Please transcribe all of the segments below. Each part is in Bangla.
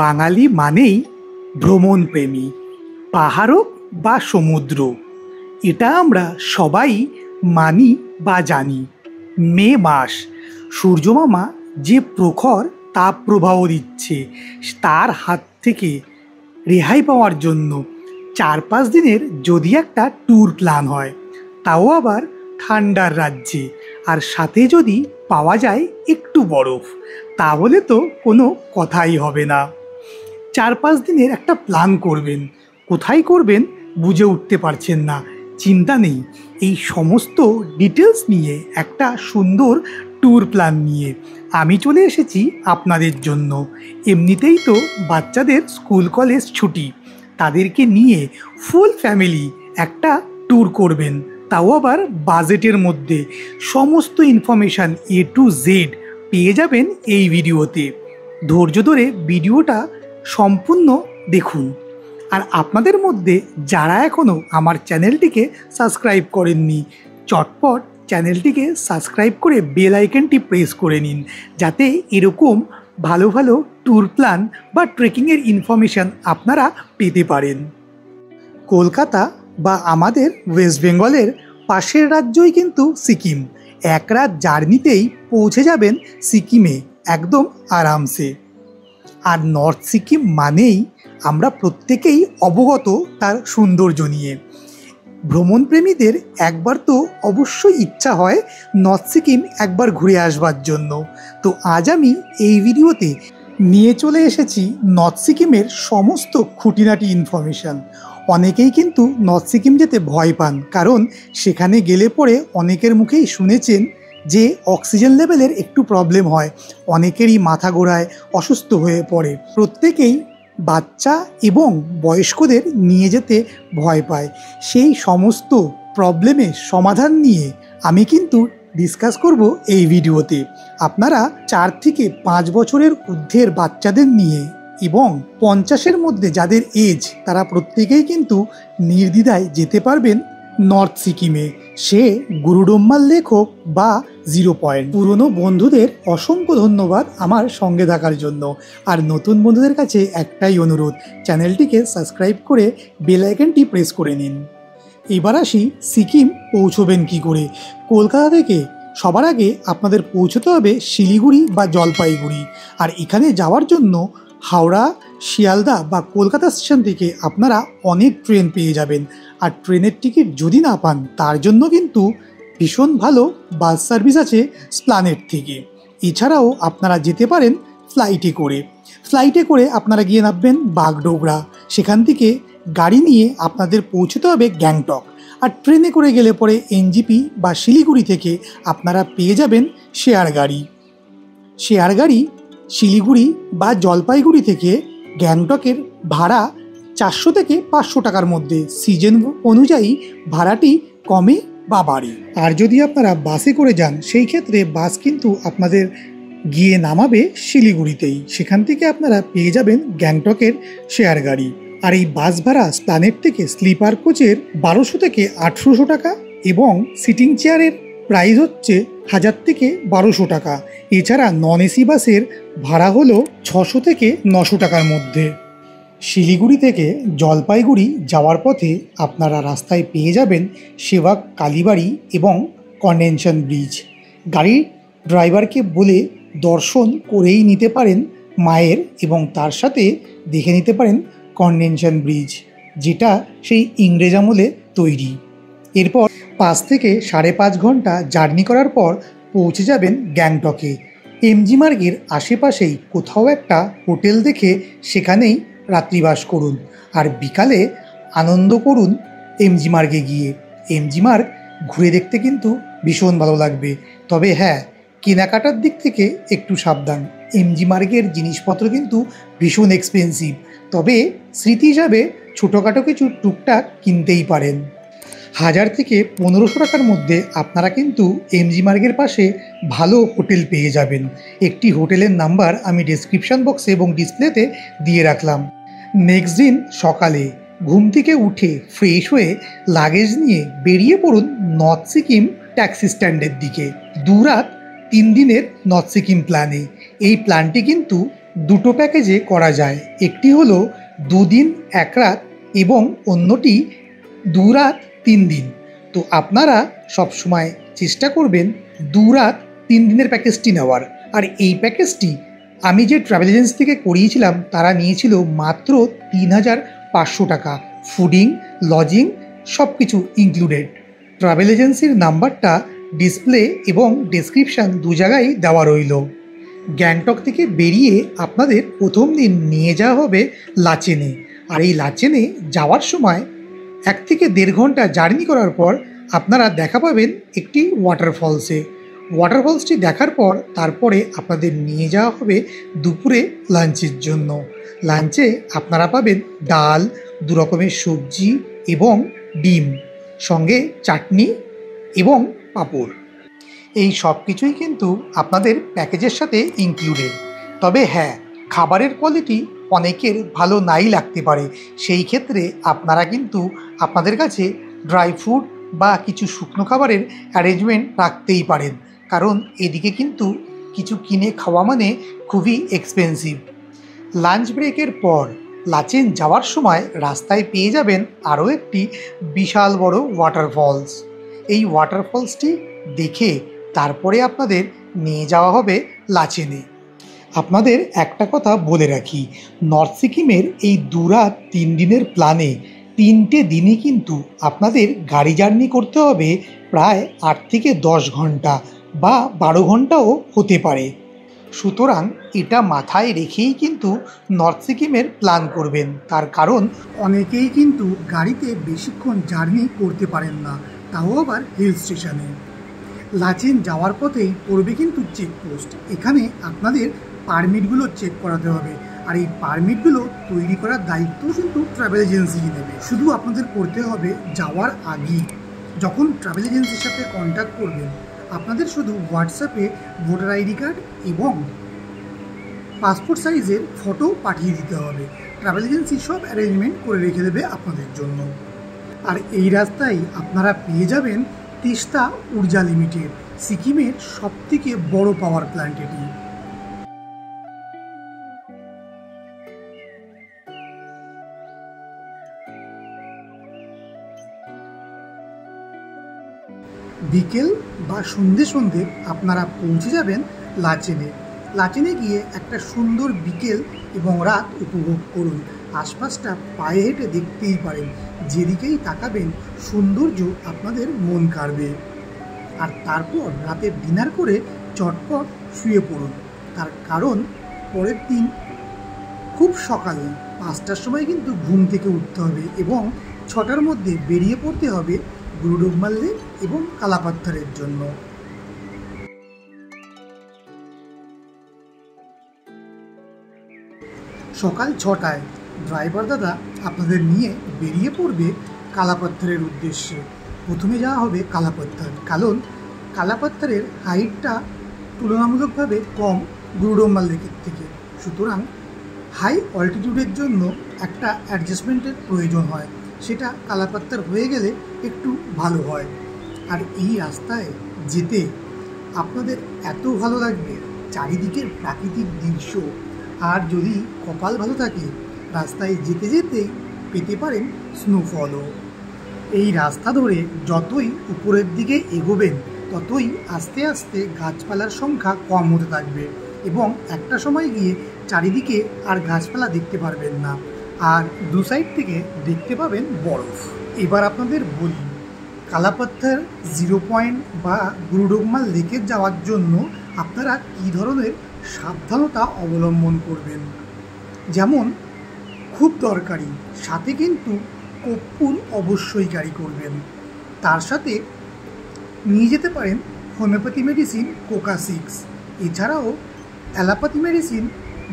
বাঙালি মানেই ভ্রমণপ্রেমী, পাহাড় হোক বা সমুদ্র, এটা আমরা সবাই মানি বা জানি। মে মাস, সূর্যমামা যে প্রখর তাপ প্রবাহ দিচ্ছে, তার হাত থেকে রেহাই পাওয়ার জন্য 4-5 দিনের যদি একটা ট্যুর প্ল্যান হয়, তাও আবার ঠান্ডার রাজ্যে, আর সাথে যদি পাওয়া যায় একটু বরফ, তাহলে তো কোনো কথাই হবে না। 4-5 দিনের একটা প্ল্যান করবেন, কোথায় করবেন বুঝে উঠতে পারছেন না, চিন্তা নেই, এই সমস্ত ডিটেলস নিয়ে একটা সুন্দর ট্যুর প্ল্যান নিয়ে আমি চলে এসেছি আপনাদের জন্য। এমনিতেই তো বাচ্চাদের স্কুল কলেজ ছুটি, তাদেরকে নিয়ে ফুল ফ্যামিলি একটা ট্যুর করবেন, তাও আবার বাজেটের মধ্যে। সমস্ত ইনফরমেশান A to Z পেয়ে যাবেন এই ভিডিওতে। ধৈর্য ধরে ভিডিওটা সম্পূর্ণ দেখুন। আর আপনাদের মধ্যে যারা এখনও আমার চ্যানেলটিকে সাবস্ক্রাইব করেননি, চটপট চ্যানেলটিকে সাবস্ক্রাইব করে বেল আইকনটি প্রেস করে নিন, যাতে এরকম ভালো ভালো ট্যুর প্ল্যান বা ট্রেকিংয়ের ইনফরমেশান আপনারা পেতে পারেন। কলকাতা বা আমাদের ওয়েস্ট বেঙ্গলের পাশের রাজ্যই কিন্তু সিকিম। এক রাত জার্নিতেই পৌঁছে যাবেন সিকিমে একদম আরামসে। আর নর্থ সিকিম মানেই আমরা প্রত্যেকেই অবগত তার সৌন্দর্য নিয়ে। ভ্রমণপ্রেমীদের একবার তো অবশ্যই ইচ্ছা হয় নর্থ সিকিম একবার ঘুরে আসবার জন্য। তো আজ আমি এই ভিডিওতে নিয়ে চলে এসেছি নর্থ সিকিমের সমস্ত খুঁটিনাটি ইনফরমেশান। অনেকেই কিন্তু নর্থ সিকিম যেতে ভয় পান, কারণ সেখানে গেলে পরে অনেকের মুখেই শুনেছেন যে অক্সিজেন লেভেলের একটু প্রবলেম হয়, অনেকেরই মাথা ঘোরায়, অসুস্থ হয়ে পড়ে। প্রত্যেকেই বাচ্চা এবং বয়স্কদের নিয়ে যেতে ভয় পায়। সেই সমস্ত প্রবলেমের সমাধান নিয়ে আমি কিন্তু ডিসকাস করব এই ভিডিওতে। আপনারা 4 থেকে 5 বছরের ঊর্ধ্বের বাচ্চাদের নিয়ে এবং 50-এর মধ্যে যাদের এজ, তারা প্রত্যেকেই কিন্তু নির্দ্বিধায় যেতে পারবেন নর্থ সিকিমে। সে গুরুডম্মার লেক হোক বা 0 পয়েন্ট। পুরনো বন্ধুদের অসংখ্য ধন্যবাদ আমার সঙ্গে থাকার জন্য। আর নতুন বন্ধুদের কাছে একটাই অনুরোধ, চ্যানেলটিকে সাবস্ক্রাইব করে বেল আইকনটি প্রেস করে নিন। এবার আসি সিকিম পৌঁছবেন কি করে। কলকাতা থেকে সবার আগে আপনাদের পৌঁছতে হবে শিলিগুড়ি বা জলপাইগুড়ি। আর এখানে যাওয়ার জন্য হাওড়া, শিয়ালদা বা কলকাতা স্টেশন থেকে আপনারা অনেক ট্রেন পেয়ে যাবেন। আর ট্রেনের টিকিট যদি না পান, তার জন্য কিন্তু ভীষণ ভালো বাস সার্ভিস আছে স্প্লানেট থেকে। এছাড়াও আপনারা যেতে পারেন ফ্লাইটে করে আপনারা গিয়ে নামবেন বাগডোগরা। সেখান থেকে গাড়ি নিয়ে আপনাদের পৌঁছতে হবে গ্যাংটক। আর ট্রেনে করে গেলে পরে এনজিপি বা শিলিগুড়ি থেকে আপনারা পেয়ে যাবেন শেয়ার গাড়ি। শিলিগুড়ি বা জলপাইগুড়ি থেকে গ্যাংটকের ভাড়া 400 থেকে 500 টাকার মধ্যে। সিজন অনুযায়ী ভাড়াটি কমে বা বাড়ে। আর যদি আপনারা বাসে করে যান, সেই ক্ষেত্রে বাস কিন্তু আপনাদের গিয়ে নামাবে শিলিগুড়িতেই। সেখান থেকে আপনারা পেয়ে যাবেন গ্যাংটকের শেয়ার গাড়ি। আর এই বাস ভাড়া স্প্লানেট থেকে স্লিপার কোচের 1200 থেকে 1800 টাকা এবং সিটিং চেয়ারের প্রাইস হচ্ছে 1000 থেকে 1200 টাকা। এছাড়া নন এসি বাসের ভাড়া হলো 600 থেকে 900 টাকার মধ্যে। শিলিগুড়ি থেকে জলপাইগুড়ি যাওয়ার পথে আপনারা রাস্তায় পেয়ে যাবেন সেবাগ কালীবাড়ি এবং কনভেনশন ব্রিজ। গাড়ির ড্রাইভারকে বলে দর্শন করেই নিতে পারেন মায়ের, এবং তার সাথে দেখে নিতে পারেন কনভেনশন ব্রিজ, যেটা সেই ইংরেজ আমলে তৈরি। এরপর 5 থেকে 5.5 ঘন্টা জার্নি করার পর পৌঁছে যাবেন গ্যাংটকে। এমজি মার্গের আশেপাশেই কোথাও একটা হোটেল দেখে সেখানেই রাত্রিবাস করুন। আর বিকালে আনন্দ করুন এমজি মার্গে গিয়ে। এমজি মার্গ ঘুরে দেখতে কিন্তু ভীষণ ভালো লাগবে, তবে হ্যাঁ, কেনাকাটার দিক থেকে একটু সাবধান। এমজি মার্গের জিনিসপত্র কিন্তু ভীষণ এক্সপেন্সিভ, তবে স্মৃতি হিসাবে ছোটোখাটো কিছু টুকটাক কিনতেই পারেন। 1000 থেকে 1500 টাকার মধ্যে আপনারা কিন্তু এমজি মার্গের পাশে ভালো হোটেল পেয়ে যাবেন। একটি হোটেলের নাম্বার আমি ডেসক্রিপশন বক্সে এবং ডিসপ্লেতে দিয়ে রাখলাম। নেক্সট দিন সকালে ঘুম থেকে উঠে ফ্রেশ হয়ে লাগেজ নিয়ে বেরিয়ে পড়ুন নর্থ সিকিম ট্যাক্সি স্ট্যান্ডের দিকে। 2 রাত 3 দিনের নর্থ সিকিম প্ল্যানে। এই প্ল্যানটি কিন্তু দুটো প্যাকেজে করা যায়, একটি হলো 2 দিন 1 রাত এবং অন্যটি 2 রাত 3 দিন। তো আপনারা সবসময় চেষ্টা করবেন 2 রাত 3 দিনের প্যাকেজটি নেওয়ার। আর এই প্যাকেজটি আমি যে ট্রাভেল এজেন্সি থেকে করিয়েছিলাম তারা নিয়েছিল মাত্র 3,500 টাকা, ফুডিং লজিং সব কিছু ইনক্লুডেড। ট্রাভেল এজেন্সির নাম্বারটা ডিসপ্লে এবং ডেসক্রিপশান 2 জায়গায় দেওয়া রইল। গ্যাংটক থেকে বেরিয়ে আপনাদের প্রথম দিন নিয়ে যাওয়া হবে লাচেনে। আর এই লাচেনে যাওয়ার সময় 1 থেকে 1.5 ঘন্টা জার্নি করার পর আপনারা দেখা পাবেন একটি ওয়াটারফলসে। ওয়াটারফলসটি দেখার পর তারপরে আপনাদের নিয়ে যাওয়া হবে দুপুরে লাঞ্চের জন্য। লাঞ্চে আপনারা পাবেন ডাল, 2 রকমের সবজি এবং ডিম, সঙ্গে চাটনি এবং পাঁপড়। এই সব কিছুই কিন্তু আপনাদের প্যাকেজের সাথে ইনক্লুডেড। তবে হ্যাঁ, খাবারের কোয়ালিটি অনেকের ভালো নাই লাগতে পারে। সেই ক্ষেত্রে আপনারা কিন্তু আপনাদের কাছে ড্রাই ফ্রুট বা কিছু শুকনো খাবারের অ্যারেঞ্জমেন্ট রাখতেই পারেন, কারণ এদিকে কিন্তু কিছু কিনে খাওয়া মানে খুবই এক্সপেন্সিভ। লাঞ্চ ব্রেকের পর লাচেন যাওয়ার সময় রাস্তায় পেয়ে যাবেন আরও একটি বিশাল বড় ওয়াটারফলস। এই ওয়াটারফলসটি দেখে তারপরে আপনাদের নিয়ে যাওয়া হবে লাচেনে। আপনাদের একটা কথা বলে রাখি, নর্থ সিকিমের এই 2 রাত 3 দিনের প্ল্যানে 3টে দিনই কিন্তু আপনাদের গাড়ি জার্নি করতে হবে প্রায় 8 থেকে 10 ঘন্টা বা 12 ঘন্টাও হতে পারে। সুতরাং এটা মাথায় রেখেই কিন্তু নর্থ সিকিমের প্ল্যান করবেন। তার কারণ অনেকেই কিন্তু গাড়িতে বেশিক্ষণ জার্নি করতে পারেন না, তাও আবার হিল স্টেশনে। লাচেন যাওয়ার পথেই পড়বে কিন্তু চেকপোস্ট। এখানে আপনাদের পারমিটগুলো চেক করাতে হবে, আর এই পারমিটগুলো তৈরি করার দায়িত্ব কিন্তু ট্রাভেল এজেন্সি নেবে। শুধু আপনাদের করতে হবে যাওয়ার আগেই যখন ট্রাভেল এজেন্সির সাথে কন্ট্যাক্ট করবেন, আপনাদের শুধু হোয়াটসঅ্যাপে ভোটার আইডি কার্ড এবং পাসপোর্ট সাইজের ফটো পাঠিয়ে দিতে হবে। ট্রাভেল এজেন্সি সব অ্যারেঞ্জমেন্ট করে রেখে দেবে আপনাদের জন্য। আর এই রাস্তায় আপনারা পেয়ে যাবেন তিস্তা ঊর্জা লিমিটেড, সিকিমের সবথেকে বড় পাওয়ার প্ল্যান্ট এটি। বিকেল বা সন্ধে সন্ধে আপনারা পৌঁছে যাবেন লাচেনে। লাচেনে গিয়ে একটা সুন্দর বিকেল এবং রাত উপভোগ করুন। আশপাশটা পায়ে হেঁটে দেখতেই পারেন, যেদিকেই তাকাবেন সৌন্দর্য আপনাদের মন কাড়বে। আর তারপর রাতে ডিনার করে চটপট শুয়ে পড়ুন। তার কারণ পরের দিন খুব সকালে 5টার সময় কিন্তু ঘুম থেকে উঠতে হবে এবং 6টার মধ্যে বেরিয়ে পড়তে হবে গুরুডোকমাল লেক এবং কালাপাত্থারের জন্য। সকাল 6টায় ড্রাইভার দাদা আপনাদের নিয়ে বেরিয়ে পড়বে কালাপাত্থারের উদ্দেশ্যে। প্রথমে যাওয়া হবে কালাপাত্থার, কারণ কালাপাত্থারের হাইটটা তুলনামূলকভাবে কম গুরুডোকমাল লেকের থেকে। সুতরাং হাই অল্টিটিউডের জন্য একটা অ্যাডজাস্টমেন্টের প্রয়োজন হয়, সেটা কালাপাত্থার হয়ে গেলে একটু ভালো হয়। আর এই রাস্তায় যেতে আপনাদের এত ভালো লাগবে, চারিদিকের প্রাকৃতিক দৃশ্য, আর যদি কপাল ভালো থাকে রাস্তায় যেতে যেতে পেতে পারেন স্নোফলও। এই রাস্তা ধরে যতই উপরের দিকে এগোবেন ততই আস্তে আস্তে গাছপালার সংখ্যা কম হতে থাকবে এবং একটা সময় গিয়ে চারিদিকে আর গাছপালা দেখতে পারবেন না, আর দু সাইড থেকে দেখতে পাবেন বরফ। এবার আপনাদের বলি, কালাপাত্থার 0 পয়েন্ট বা গুরুডোকমাল লেকে যাওয়ার জন্য আপনারা কী ধরনের সাবধানতা অবলম্বন করবেন। যেমন খুব দরকারি, সাথে কিন্তু কর্পূর অবশ্যই ক্যারি করবেন। তার সাথে নিয়ে যেতে পারেন হোমিওপ্যাথি মেডিসিন কোকা 6, এছাড়াও অ্যালোপ্যাথি মেডিসিন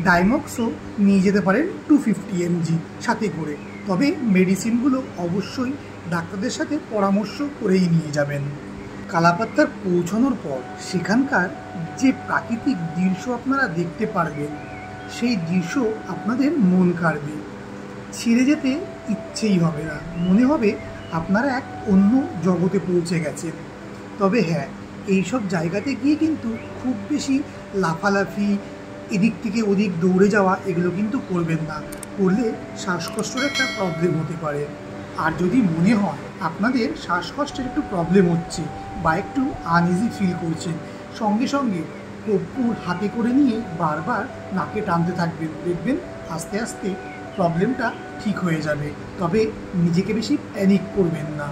ডাইমক্সও নিয়ে যেতে পারেন 250 mg সাথে করে। তবে মেডিসিনগুলো অবশ্যই ডাক্তারদের সাথে পরামর্শ করেই নিয়ে যাবেন। কালাপাত্থার পৌঁছানোর পর সেখানকার যে প্রাকৃতিক দৃশ্য আপনারা দেখতে পারবেন, সেই দৃশ্য আপনাদের মন কাড়বে, ছেড়ে যেতে ইচ্ছেই হবে না, মনে হবে আপনারা এক অন্য জগতে পৌঁছে গেছেন। তবে হ্যাঁ, এইসব জায়গাতে গিয়ে কিন্তু খুব বেশি লাফালাফি এদিক থেকে ওদিক দৌড়ে যাওয়া এগুলো কিন্তু করবেন না। করলে শ্বাসকষ্টের একটা প্রবলেম হতে পারে। আর যদি মনে হয় আপনাদের শ্বাসকষ্টের একটু প্রবলেম হচ্ছে বা একটু আনইজি ফিল করছেন, সঙ্গে সঙ্গে কর্পূর হাতে করে নিয়ে বারবার নাকে টানতে থাকবেন, দেখবেন আস্তে আস্তে প্রবলেমটা ঠিক হয়ে যাবে। তবে নিজেকে বেশি প্যানিক করবেন না।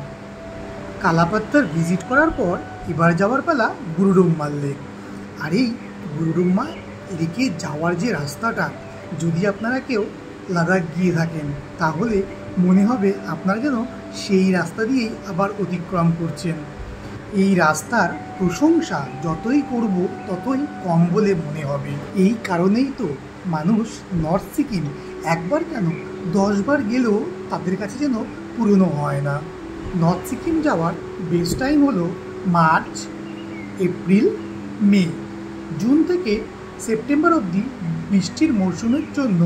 কালাপাত্তার ভিজিট করার পর এবার যাওয়ার পালা গুরুডুম্মার লেক। আর এই গুরুডুম্মা লেকে যাওয়ার যে রাস্তাটা, যদি আপনারা কেউ লাদাখ গিয়ে থাকেন তাহলে মনে হবে আপনারা যেন সেই রাস্তা দিয়েই আবার অতিক্রম করছেন। এই রাস্তার প্রশংসা যতই করব ততই কম বলে মনে হবে। এই কারণেই তো মানুষ নর্থ সিকিম একবার কেন 10 বার গেলেও তাদের কাছে যেন পুরনো হয় না। নর্থ সিকিম যাওয়ার বেস্ট টাইম হলো মার্চ, এপ্রিল, মে। জুন থেকে সেপ্টেম্বর অবধি বৃষ্টির মরশুমের জন্য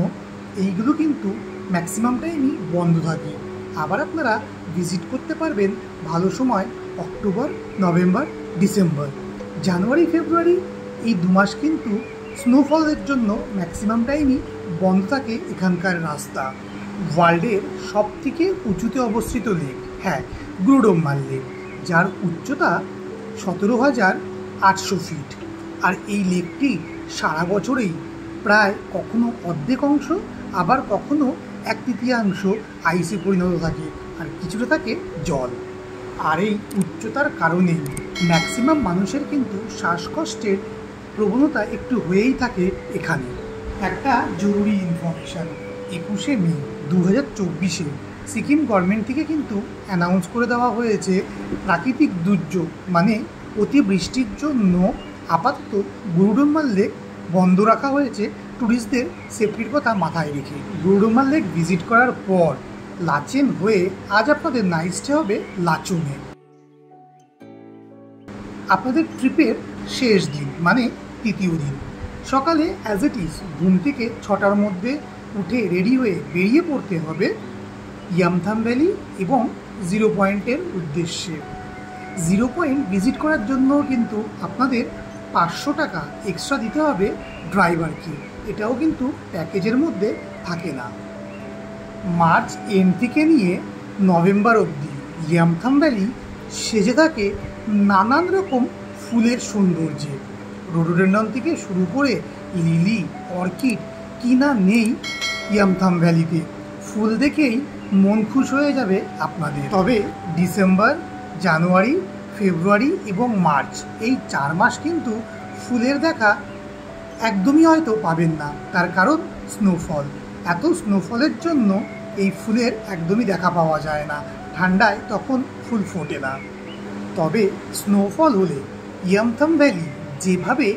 এইগুলো কিন্তু ম্যাক্সিমাম টাইমই বন্ধ থাকে। আবার আপনারা ভিজিট করতে পারবেন ভালো সময় অক্টোবর, নভেম্বর, ডিসেম্বর। জানুয়ারি, ফেব্রুয়ারি এই 2 মাস কিন্তু স্নোফলের জন্য ম্যাক্সিমাম টাইমই বন্ধ থাকে এখানকার রাস্তা। ওয়ার্ল্ডের সবথেকে উঁচুতে অবস্থিত লেক, হ্যাঁ, গুরুডুম্মার লেক, যার উচ্চতা 17,800 ফিট। আর এই লেকটি সারা বছরেই প্রায় কখনো অর্ধেক অংশ, আবার কখনো 1/3 আইসে পরিণত থাকে, আর কিছুটা থাকে জল। আর এই উচ্চতার কারণেই ম্যাক্সিমাম মানুষের কিন্তু শ্বাসকষ্টের প্রবণতা একটু হয়েই থাকে এখানে। একটা জরুরি ইনফরমেশান, 21শে মে 2024-এ সিকিম গভর্নমেন্ট থেকে কিন্তু অ্যানাউন্স করে দেওয়া হয়েছে প্রাকৃতিক দুর্যোগ মানে অতিবৃষ্টির জন্য আপাতত গুরুডুম্মার লেক বন্ধ রাখা হয়েছে ট্যুরিস্টদের সেফটির কথা মাথায় রেখে। গুরুডুম্মার লেক ভিজিট করার পর লাচেন হয়ে আজ আপনাদের নাইট স্টে হবে লাচুংয়ে। আপনাদের ট্রিপের শেষ দিন মানে তৃতীয় দিন সকালে অ্যাজ ইট ইজ ঘুম থেকে 6টার মধ্যে উঠে রেডি হয়ে বেরিয়ে পড়তে হবে ইয়ামথাং ভ্যালি এবং 0 পয়েন্টের উদ্দেশ্যে। 0 পয়েন্ট ভিজিট করার জন্য কিন্তু আপনাদের 500 টাকা এক্সট্রা দিতে হবে ড্রাইভারকে। এটাও কিন্তু প্যাকেজের মধ্যে থাকে না। মার্চ এন্ড থেকে নিয়ে নভেম্বর অবধি ইয়ামথাং ভ্যালি সেজে থাকে নানান রকম ফুলের সৌন্দর্যে। রোডোডেন্ড্রন থেকে শুরু করে লিলি, অর্কিড কি না নেই ইয়ামথাং ভ্যালিতে। ফুল দেখেই মন খুশ হয়ে যাবে আপনাদের। তবে ডিসেম্বর, জানুয়ারি, ফেব্রুয়ারি এবং মার্চ এই 4 মাস কিন্তু ফুলের দেখা একদমই হয়তো পাবেন না। তার কারণ স্নোফল। এত স্নোফলের জন্য এই ফুলের একদমই দেখা পাওয়া যায় না। ঠান্ডায় তখন ফুল ফোটে না। তবে স্নোফল হলে ইয়ামথাং ভ্যালি যেভাবে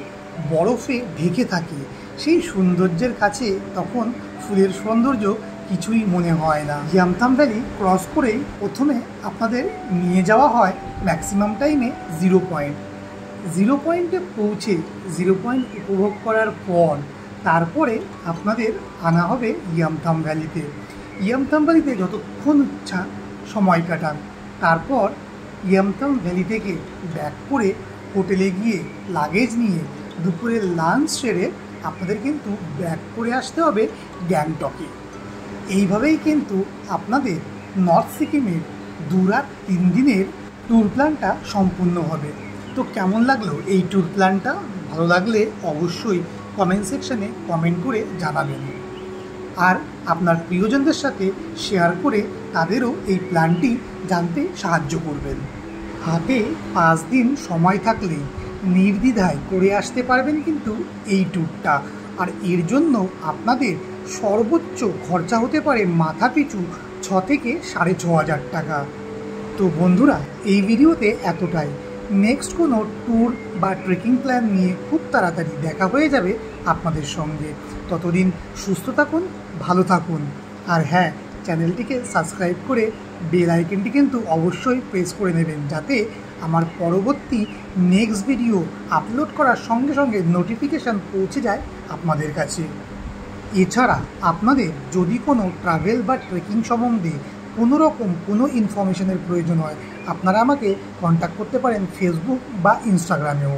বরফে ঢেকে থাকে সেই সৌন্দর্যের কাছে তখন ফুলের সৌন্দর্য কিছুই মনে হয় না। ইয়ামথাং ভ্যালি ক্রস করেই প্রথমে আপনাদের নিয়ে যাওয়া হয় ম্যাক্সিমাম টাইমে 0 পয়েন্ট। 0 পয়েন্টে পৌঁছে 0 পয়েন্ট উপভোগ করার পর তারপরে আপনাদের আনা হবে ইয়ামথাং ভ্যালিতে। ইয়ামথাং ভ্যালিতে যতক্ষণ ইচ্ছা সময় কাটান। তারপর ইয়ামথাং ভ্যালি থেকে ব্যাক করে হোটেলে গিয়ে লাগেজ নিয়ে দুপুরের লাঞ্চ সেরে আপনাদের কিন্তু ব্যাক করে আসতে হবে গ্যাংটকে। এইভাবেই কিন্তু আপনাদের নর্থ সিকিমের 2 রাত 3 দিনের ট্যুর প্ল্যানটা সম্পূর্ণ হবে। তো কেমন লাগলো এই ট্যুর প্ল্যানটা? ভালো লাগলে অবশ্যই কমেন্ট সেকশানে কমেন্ট করে জানাবেন। আর আপনার প্রিয়জনদের সাথে শেয়ার করে তাদেরও এই প্ল্যানটি জানতে সাহায্য করবেন। হাতে 5 দিন সময় থাকলেই নির্দ্বিধায় করে আসতে পারবেন কিন্তু এই ট্যুরটা। আর এর জন্য আপনাদের সর্বোচ্চ খরচা হতে পারে মাথা পিছু 6 থেকে 6,500 টাকা। তো বন্ধুরা, এই ভিডিওতে এতটাই। নেক্সট কোনো ট্যুর বা ট্রেকিং প্ল্যান নিয়ে খুব তাড়াতাড়ি দেখা হয়ে যাবে আপনাদের সঙ্গে। ততদিন সুস্থ থাকুন, ভালো থাকুন। আর হ্যাঁ, চ্যানেলটিকে সাবস্ক্রাইব করে বেল আইকনটি কিন্তু অবশ্যই প্রেস করে নেবেন, যাতে আমার পরবর্তী নেক্সট ভিডিও আপলোড করার সঙ্গে সঙ্গে নোটিফিকেশান পৌঁছে যায় আপনাদের কাছে। এছাড়া আপনাদের যদি কোনো ট্রাভেল বা ট্রেকিং সম্বন্ধে কোনো রকম কোনো ইনফরমেশনের প্রয়োজন হয়, আপনারা আমাকে কন্ট্যাক্ট করতে পারেন ফেসবুক বা ইনস্টাগ্রামেও।